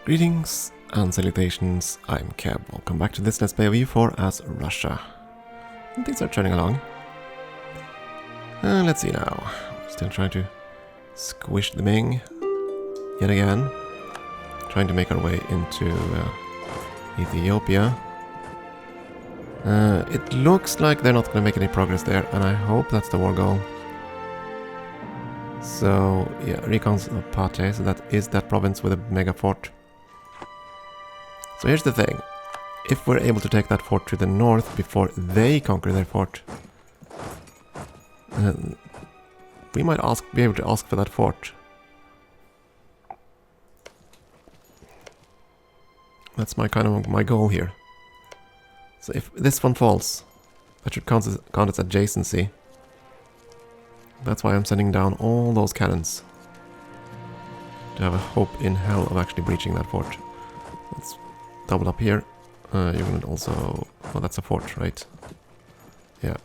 Greetings and salutations, I'm Keb. Welcome back to this Let's Play of EU4 as Russia. And things are turning along. Let's see now. Still trying to squish the Ming yet again. Trying to make our way into Ethiopia. It looks like they're not going to make any progress there, and I hope that's the war goal. So, yeah, recons of Pate, so that is that province with a mega fort. So here's the thing. If we're able to take that fort to the north before they conquer their fort, we might be able to ask for that fort. That's my goal here. So if this one falls, that should count as adjacency. That's why I'm sending down all those cannons. To have a hope in hell of actually breaching that fort. Let's double up here. You're gonna also... Oh, that's a fort, right? Yeah.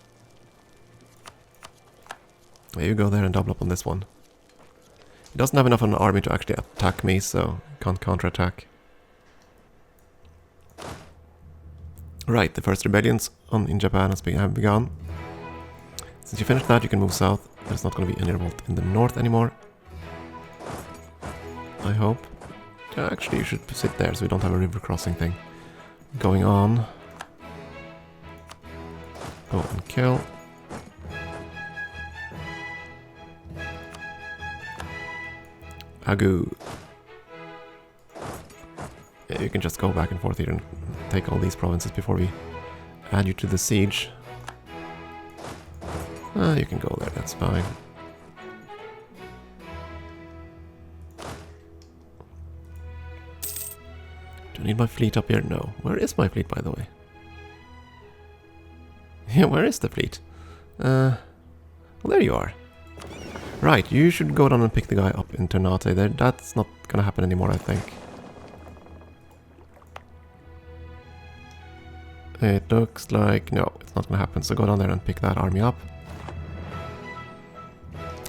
You go there and double up on this one. It doesn't have enough of an army to actually attack me, so can't counterattack. Right, the first rebellions in Japan have begun. Since you finished that, you can move south. There's not going to be any revolt in the north anymore. I hope. Yeah, actually, you should sit there so we don't have a river crossing thing going on. Go and kill. Agu. Yeah, you can just go back and forth here and take all these provinces before we add you to the siege. You can go there, that's fine. Do I need my fleet up here? No. Where is my fleet, by the way? Yeah, where is the fleet? Well, there you are. Right, you should go down and pick the guy up in Ternate there. That's not gonna happen anymore, I think. It looks like... no, it's not gonna happen, so go down there and pick that army up.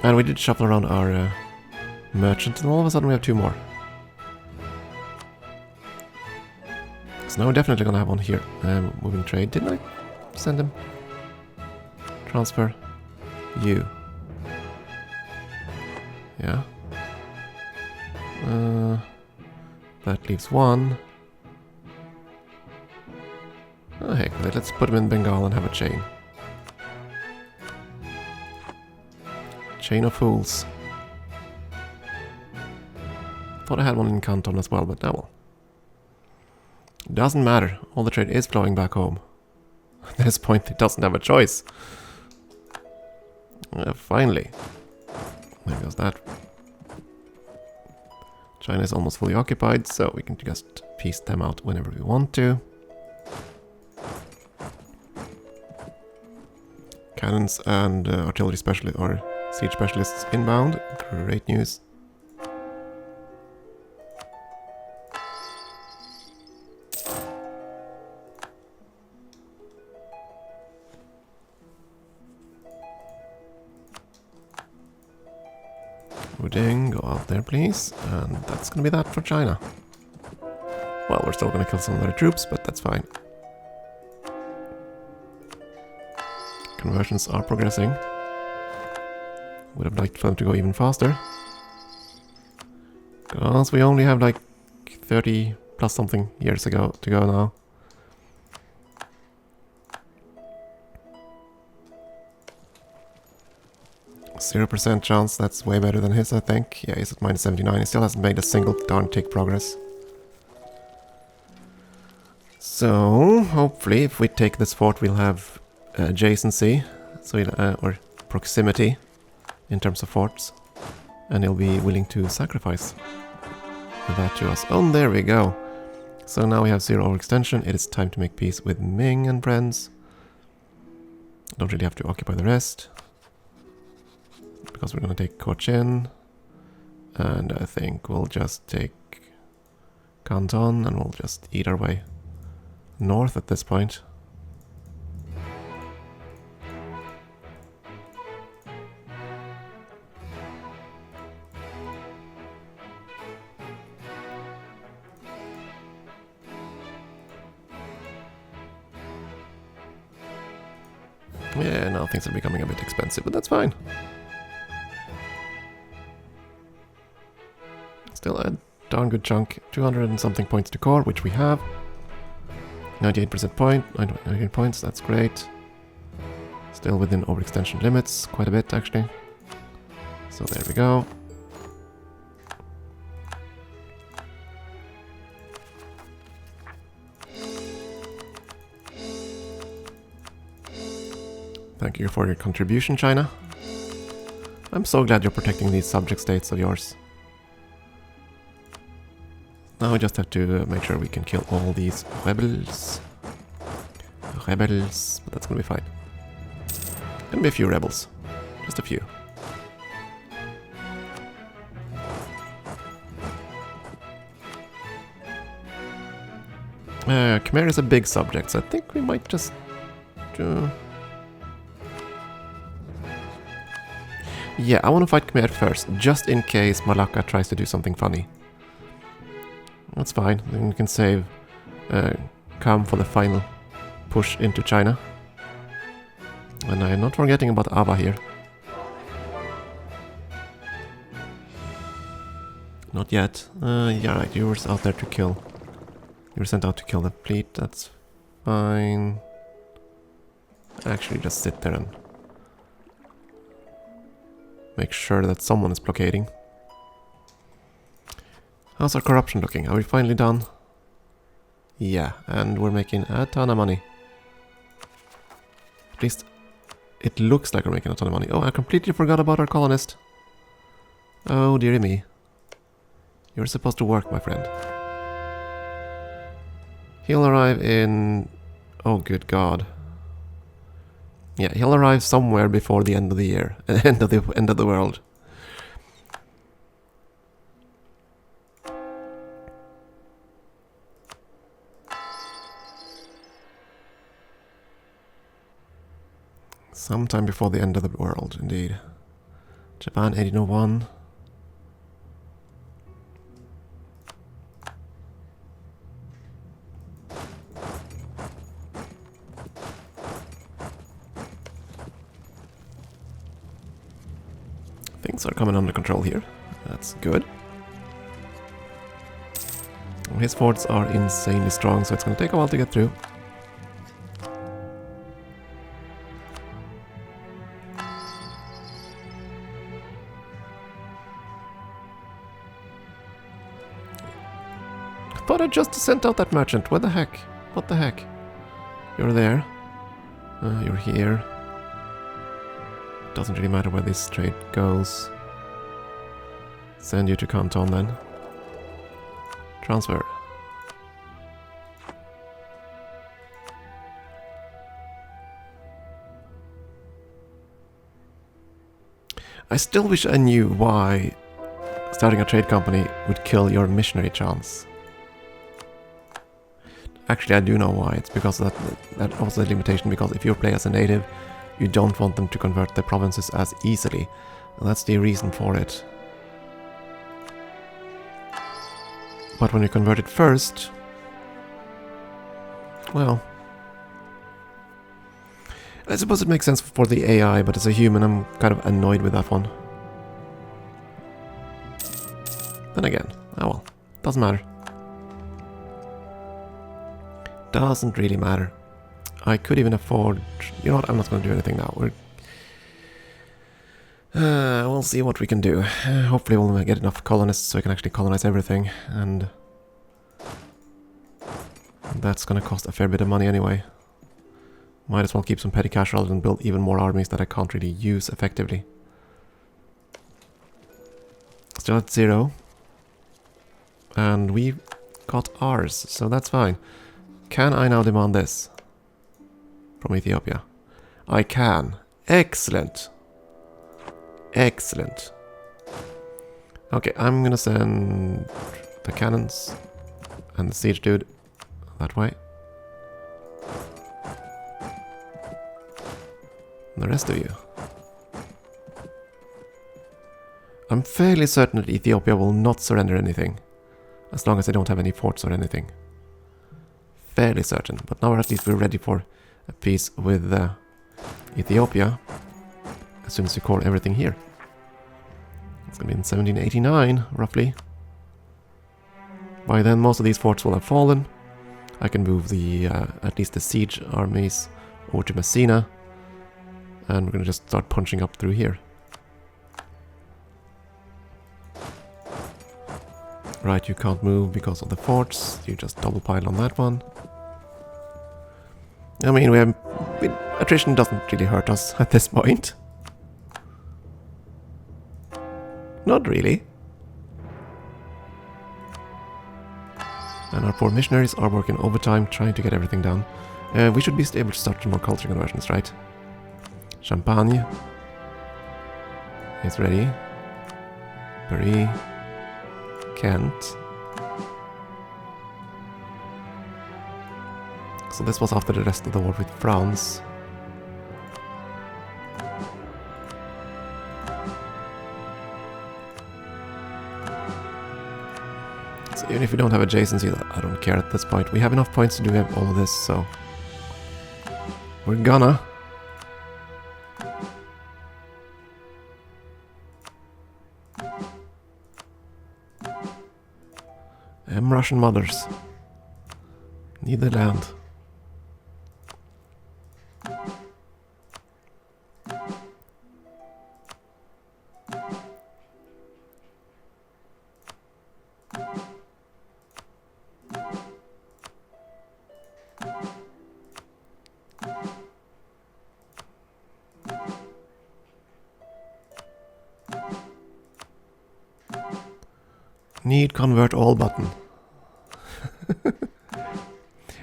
And we did shuffle around our merchant, and all of a sudden we have two more. So now we're definitely gonna have one here. Moving trade. Didn't I send him? Transfer. You. Yeah. That leaves one. Oh heck, let's put him in Bengal and have a chain. Chain of Fools. Thought I had one in Canton as well, but no, well. Doesn't matter. All the trade is flowing back home. At this point, it doesn't have a choice. Finally. There goes that. China is almost fully occupied, so we can just piece them out whenever we want to. Cannons and artillery specialists or siege specialists inbound. Great news. Wooding, go out there please. And that's gonna be that for China. Well, we're still gonna kill some of their troops, but that's fine. Conversions are progressing. Would have liked for them to go even faster. Because we only have like 30 plus something years to go now. %0 chance, that's way better than his, I think. Yeah, he's at -79. He still hasn't made a single darn tick progress. So, hopefully, if we take this fort, we'll have adjacency, so or proximity in terms of forts, and he'll be willing to sacrifice that to us. Oh, there we go. So now we have 0 overextension. It is time to make peace with Ming and friends. Don't really have to occupy the rest, because we're going to take Cochin, and I think we'll just take Canton, and we'll just eat our way north at this point. Yeah, now things are becoming a bit expensive, but that's fine. Still a darn good chunk. 200 and something points to core, which we have. 98 points, that's great. Still within overextension limits, quite a bit actually. So there we go. Thank you for your contribution, China. I'm so glad you're protecting these subject states of yours. Now we just have to make sure we can kill all these rebels. Rebels, but that's gonna be fine. Gonna be a few rebels. Just a few. Khmer is a big subject, so I think we might just... Yeah, I want to fight Khmer first, just in case Malacca tries to do something funny. That's fine, then we can save Kham for the final push into China. And I am not forgetting about Ava here. Not yet. Yeah, right, you were out there to kill. You were sent out to kill the fleet, that's fine. Actually, just sit there and make sure that someone is blockading. How's our corruption looking? Are we finally done? Yeah, and we're making a ton of money. At least it looks like we're making a ton of money. Oh, I completely forgot about our colonist. Oh, dearie me. You're supposed to work, my friend. He'll arrive in... Oh, good God. Yeah, he'll arrive somewhere before the end of the year. end of the world. Sometime before the end of the world, indeed. Japan 1801. Things are coming under control here. That's good. His forts are insanely strong, so it's going to take a while to get through. I thought I just sent out that merchant. What the heck? What the heck? You're there. You're here. Doesn't really matter where this trade goes. Send you to Canton then. Transfer. I still wish I knew why starting a trade company would kill your missionary chance. Actually, I do know why. It's because that also a limitation, because if you play as a native, you don't want them to convert their provinces as easily. And that's the reason for it. But when you convert it first, well, I suppose it makes sense for the AI, but as a human I'm kind of annoyed with that one. Then again, oh well, doesn't matter. Doesn't really matter. I could even afford... You know what, I'm not going to do anything now. We'll see what we can do. Hopefully we'll get enough colonists so we can actually colonize everything. And that's going to cost a fair bit of money anyway. Might as well keep some petty cash rather than build even more armies that I can't really use effectively. Still at 0. And we got ours, so that's fine. Can I now demand this from Ethiopia? I can. Excellent. Excellent. Okay, I'm gonna send the cannons and the siege dude that way. And the rest of you. I'm fairly certain that Ethiopia will not surrender anything, as long as they don't have any forts or anything. Fairly certain, but now at least we're ready for a peace with Ethiopia as soon as you core everything here. It's gonna be in 1789, roughly. By then, most of these forts will have fallen. I can move the at least the siege armies over to Messina, and we're gonna just start punching up through here. Right, you can't move because of the forts. You just double pile on that one. I mean, attrition doesn't really hurt us at this point. Not really. And our poor missionaries are working overtime trying to get everything done. We should be able to start some more culture conversions, right? Champagne is ready. Paris. Kent. So this was after the rest of the war with France. So even if we don't have adjacency, I don't care at this point. We have enough points to do all of this, so we're gonna. Russian mothers. Need the land. Need convert all button.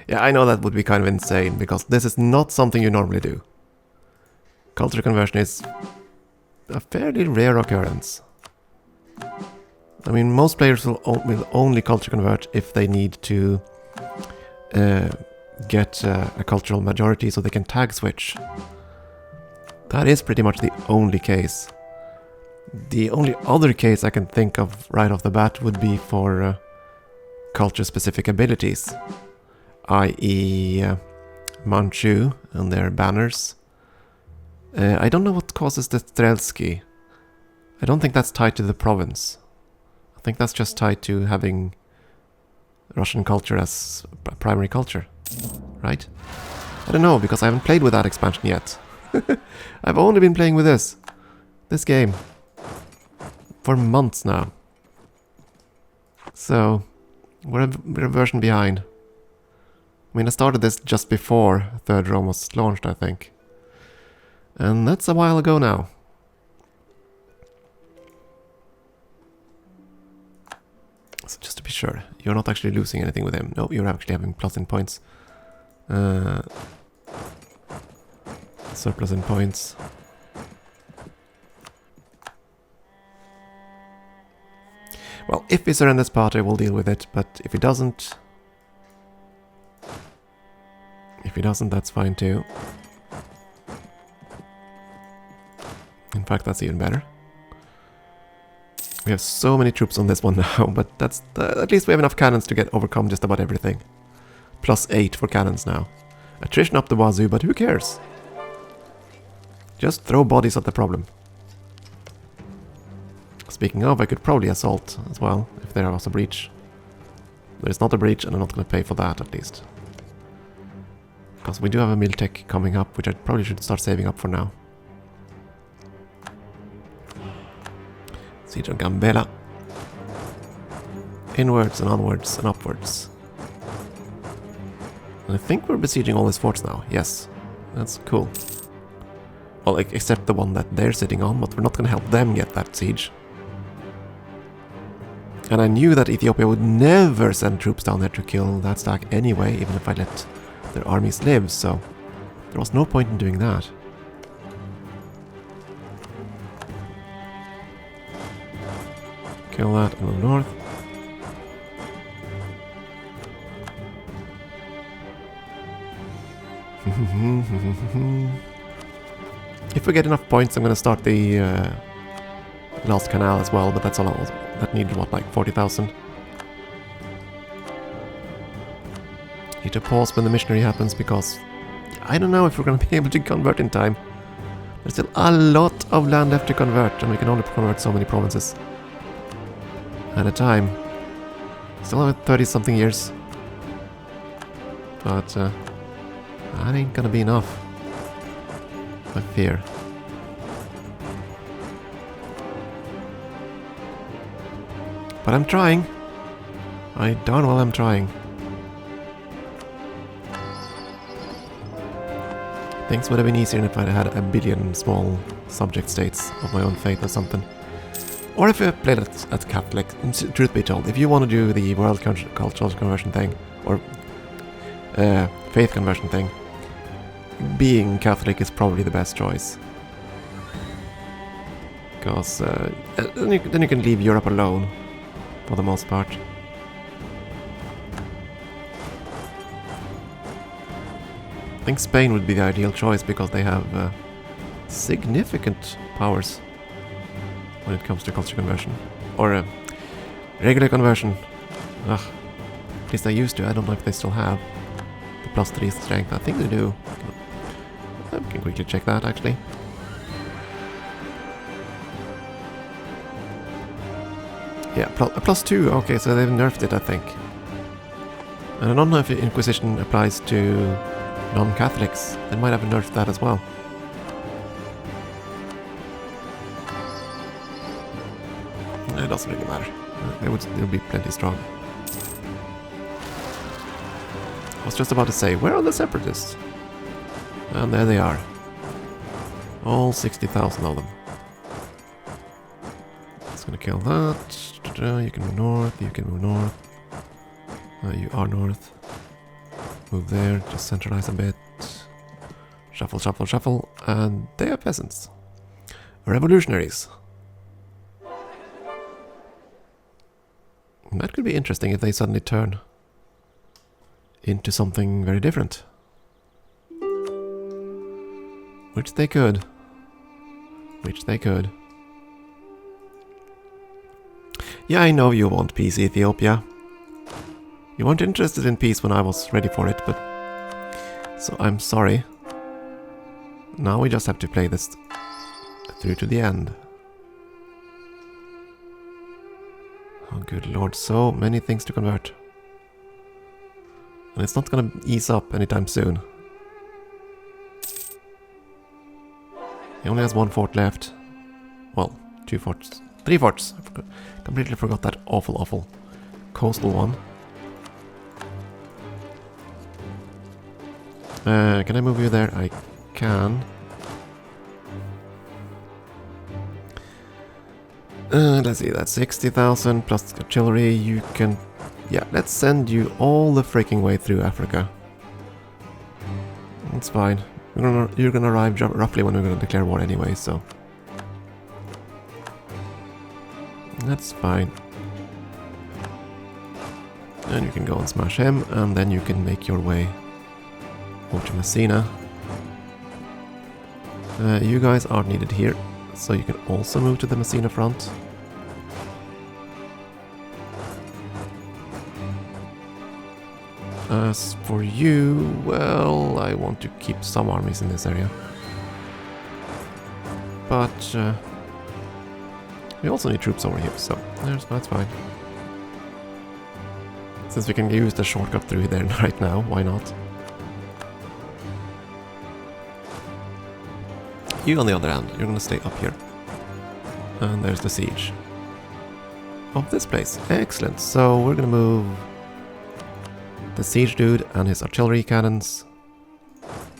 Yeah, I know that would be kind of insane, because this is not something you normally do. Culture conversion is a fairly rare occurrence. I mean, most players will only culture convert if they need to get a cultural majority so they can tag switch. That is pretty much the only case. The only other case I can think of right off the bat would be for culture-specific abilities, i.e. Manchu and their banners. I don't know what causes the Strelski. I don't think that's tied to the province. I think that's just tied to having Russian culture as a primary culture, right? I don't know, because I haven't played with that expansion yet. I've only been playing with this game, for months now. So, we're a version behind. I mean, I started this just before Third Rome was launched, I think. And that's a while ago now. So just to be sure, you're not actually losing anything with him. No, you're actually having plus in points. Surplus in points. Well, if he surrenders party, we'll deal with it, but if he doesn't... that's fine too. In fact, that's even better. We have so many troops on this one now, but that's at least we have enough cannons to overcome just about everything. Plus 8 for cannons now. Attrition up the wazoo, but who cares? Just throw bodies at the problem. Speaking of, I could probably assault as well, if there was a breach. There's not a breach, and I'm not going to pay for that, at least. Because we do have a Miltech coming up, which I probably should start saving up for now. Siege of Gambela. Inwards and onwards and upwards. And I think we're besieging all these forts now. Yes, that's cool. Well, except the one that they're sitting on, but we're not going to help them get that siege. And I knew that Ethiopia would never send troops down there to kill that stack anyway, even if I let their armies live, so there was no point in doing that. Kill that in the north. If we get enough points, I'm going to start the last canal as well, but that's all that needed, what, like 40,000? Need to pause when the missionary happens, because I don't know if we're going to be able to convert in time. There's still a lot of land left to convert, and we can only convert so many provinces at a time. Still have 30-something years. But that ain't gonna be enough, I fear. But I'm trying. I darn well am trying. Things would have been easier if I had a billion small subject states of my own fate or something. Or if I played at Catholic. Truth be told, if you want to do the world cultural conversion thing, or faith conversion thing, being Catholic is probably the best choice. Because then you can leave Europe alone, for the most part. I think Spain would be the ideal choice because they have significant powers when it comes to culture conversion. Or regular conversion. Ugh. At least they used to. I don't know if they still have the +3 strength. I think they do. I can quickly check that actually. Yeah, +2. Okay, so they've nerfed it, I think. And I don't know if the Inquisition applies to non-Catholics. They might have nerfed that as well. It doesn't really matter. They'll be plenty strong. I was just about to say, where are the separatists? And there they are. All 60,000 of them. It's gonna kill that. You can move north, you can move north. You are north. Move there, just centralize a bit. Shuffle, shuffle, shuffle. And they are peasants. Revolutionaries. That could be interesting if they suddenly turn into something very different. Which they could. Which they could. Yeah, I know you want peace, Ethiopia. You weren't interested in peace when I was ready for it, but... So I'm sorry. Now we just have to play this through to the end. Oh good lord, so many things to convert. And it's not gonna ease up anytime soon. He only has 1 fort left. Well, 2 forts. 3 forts! Completely forgot that awful coastal one. Can I move you there? I can. Let's see, that's 60,000 plus artillery. You can... Yeah, let's send you all the freaking way through Africa. It's fine. You're gonna arrive roughly when we're gonna declare war anyway, so... That's fine. And you can go and smash him, and then you can make your way over to Messina. You guys are needed here, so you can also move to the Messina front. As for you, well, I want to keep some armies in this area. But we also need troops over here, so that's fine. Since we can use the shortcut through there right now, why not? You, on the other hand, you're gonna stay up here. And there's the siege of this place. Excellent. So we're gonna move the siege dude and his artillery cannons.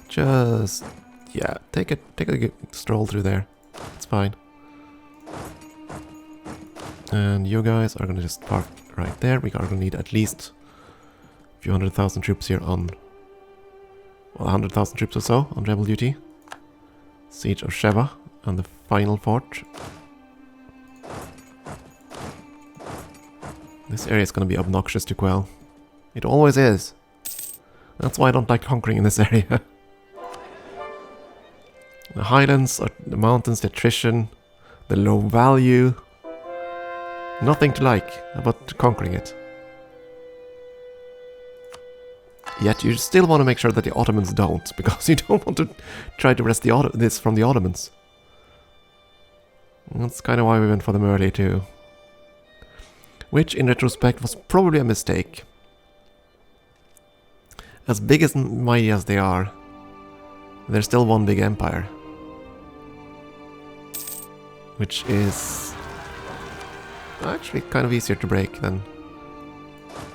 Just, yeah, take a stroll through there. It's fine. And you guys are gonna just park right there. We are gonna need at least a few 100,000 troops here on, well, 100,000 troops or so on rebel duty. Siege of Sheva and the final fort. This area is gonna be obnoxious to quell. It always is. That's why I don't like conquering in this area. The highlands, the mountains, the attrition, the low value. Nothing to like about conquering it. Yet you still want to make sure that the Ottomans don't, because you don't want to try to wrest this from the Ottomans. That's kind of why we went for them early too. Which, in retrospect, was probably a mistake. As big as mighty as they are, they're still one big empire. Which is actually kind of easier to break than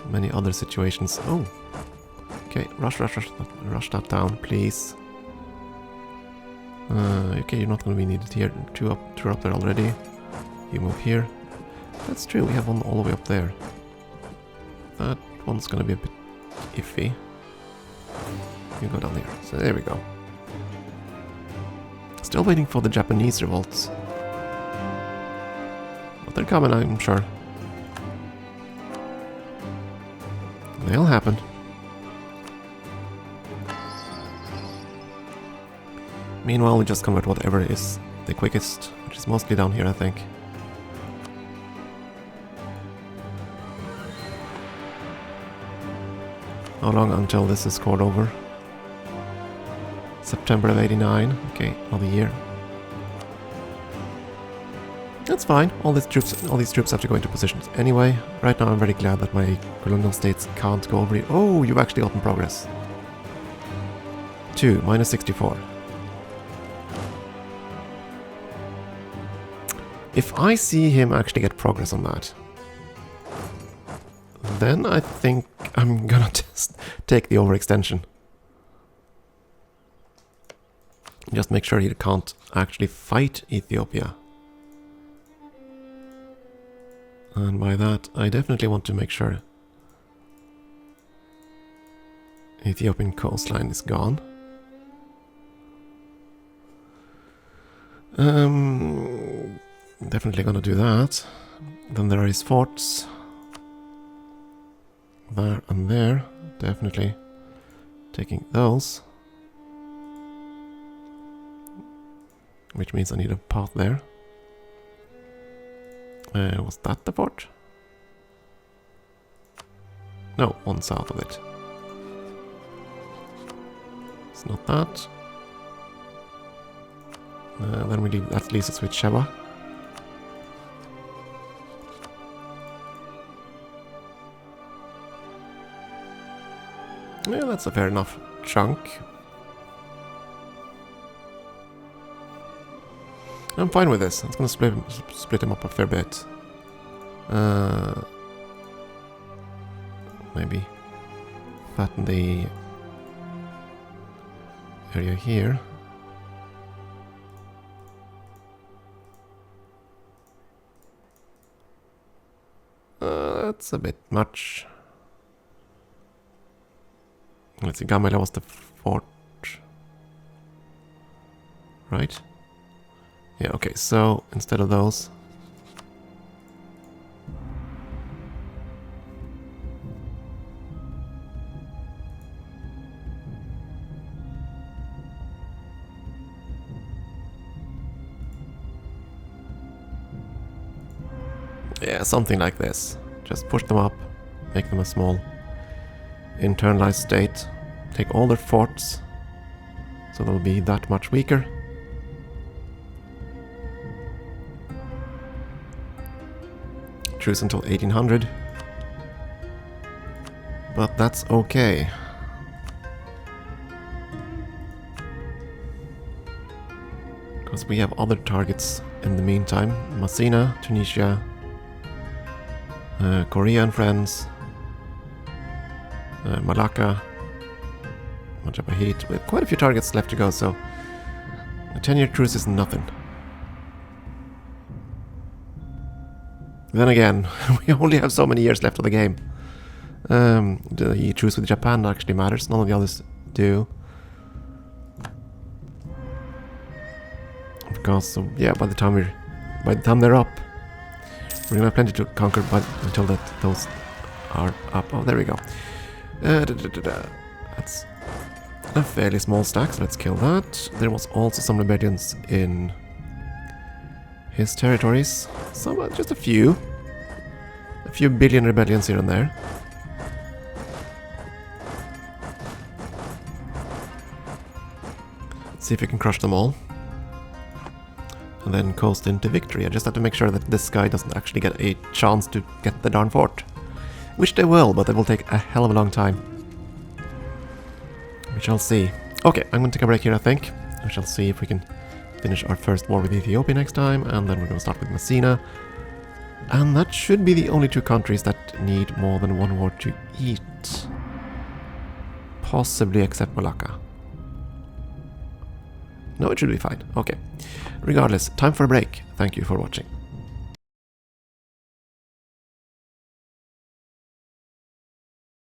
many other situations. Oh! Okay, rush that down, please. Okay, you're not going to be needed here. Two are up there already. You move here. That's true, we have one all the way up there. That one's going to be a bit iffy. You go down here. So there we go. Still waiting for the Japanese revolts. But they're coming, I'm sure. They'll happen. Meanwhile, we just convert whatever is the quickest, which is mostly down here, I think. How long until this is scored over? September of '89. Okay, another year. That's fine. All these troops have to go into positions anyway. Right now, I'm very glad that my colonial states can't go over here. Oh, you've actually gotten progress. 2, minus 64. If I see him actually get progress on that, then I think I'm gonna just take the overextension. Just make sure he can't actually fight Ethiopia. And by that, I definitely want to make sure Ethiopian coastline is gone. Definitely gonna do that. Then there are his forts. There and there. Definitely taking those. Which means I need a path there. Was that the fort? No, one south of it. It's not that. Then we leave, that leaves us with Sheba. Yeah, that's a fair enough chunk. I'm fine with this. It's gonna split him up a fair bit. Maybe fatten the area here. That's a bit much. Let's see, Gamela was the fort. Right? Yeah, okay, so instead of those... yeah, something like this. Just push them up, make them a small internalized state, take all their forts, so they'll be that much weaker. Truce until 1800. But that's okay. Because we have other targets in the meantime. Messina, Tunisia, Korea and friends, Malacca, Majapahit. We have quite a few targets left to go, so a 10-year truce is nothing. Then again, we only have so many years left of the game. The truce with Japan actually matters, none of the others do. Because, yeah, by the time they're up, we're gonna have plenty to conquer until those are up. Oh, there we go. That's a fairly small stack, so let's kill that. There was also some rebellions in his territories. Some, just a few billion rebellions here and there. see if we can crush them all. And then coast into victory. I just have to make sure that this guy doesn't actually get a chance to get the darn fort. Which they will, but it will take a hell of a long time. We shall see. Okay, I'm going to take a break here, I think. We shall see if we can finish our first war with Ethiopia next time, and then we're going to start with Messina. And that should be the only two countries that need more than one war to eat. Possibly except Malacca. No, it should be fine. Okay. Regardless, time for a break. Thank you for watching.